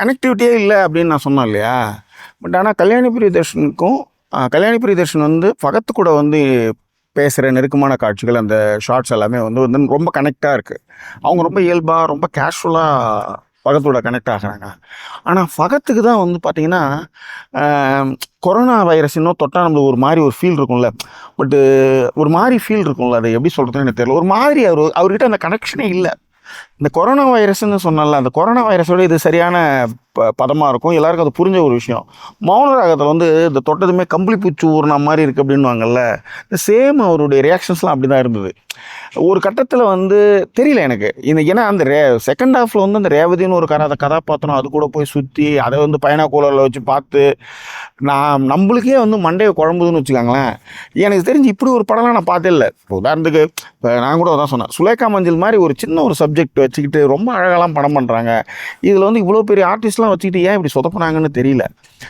கனெக்டிவிட்டியே இல்லை அப்படின்னு நான் சொன்னேன் இல்லையா? பட் ஆனால் கல்யாணி பிரியதர்ஷனுக்கும் கல்யாணி பிரியதர்ஷன் வந்து ஃபகத் கூட வந்து பேசுகிற நெருக்கமான காட்சிகள், அந்த ஷார்ட்ஸ் எல்லாமே வந்து வந்து ரொம்ப கனெக்டாக இருக்குது. அவங்க ரொம்ப இயல்பாக ரொம்ப கேஷுவலாக ஃபகத்தோட கனெக்ட் ஆகிறாங்க. ஆனால் ஃபகத்துக்கு தான் வந்து பார்த்திங்கன்னா கொரோனா வைரஸ் இன்னும் தொட்டால் நம்மளுக்கு ஒரு மாதிரி ஒரு ஃபீல் இருக்கும்ல. பட்டு ஒரு மாதிரி ஃபீல் இருக்கும்ல, அதை எப்படி சொல்கிறதுன்னு எனக்கு தெரியல. ஒரு மாதிரி அவர்கிட்ட அந்த கனெக்ஷனே இல்லை. இந்த கொரோனா வைரஸ்ன்னு சொன்னால, அந்த கொரோனா வைரஸோட இது சரியான பதமாக இருக்கும். எல்லாருக்கும் அது புரிஞ்ச ஒரு விஷயம். மௌன ராகத்தில் வந்து இந்த தொட்டதுமே கம்பளி பூச்சி ஊர்ன மாதிரி இருக்குது அப்படின்வாங்கல்ல. இந்த சேம் அவருடைய ரியாக்ஷன்ஸ்லாம் அப்படி தான் இருந்தது. ஒரு கட்டத்தில் வந்து தெரியல எனக்கு இந்த, ஏன்னா அந்த செகண்ட் ஹாஃபில் வந்து அந்த ரேவதின்னு ஒரு கதாபாத்திரம் அது கூட போய் சுற்றி அதை வந்து பைனாகுலரில் வச்சு பார்த்து நம்மளுக்கே வந்து மண்டையை குழம்புதுன்னு வச்சுக்காங்களேன். எனக்கு தெரிஞ்சு இப்படி ஒரு படம்லாம் நான் பார்த்தே இல்லை. இப்போ உதாரணத்துக்கு இப்போ நான் கூட தான் சொன்னேன், சுலேகா மஞ்சள் மாதிரி ஒரு சின்ன ஒரு சப்ஜெக்ட் வச்சுக்கிட்டு ரொம்ப அழகாலாம் படம் பண்ணுறாங்க. இதில் வந்து இவ்வளோ பெரிய ஆர்டிஸ்ட்லாம் வச்சுக்கிட்டு ஏன் இப்படி சொதப்புனாங்கன்னு தெரியல.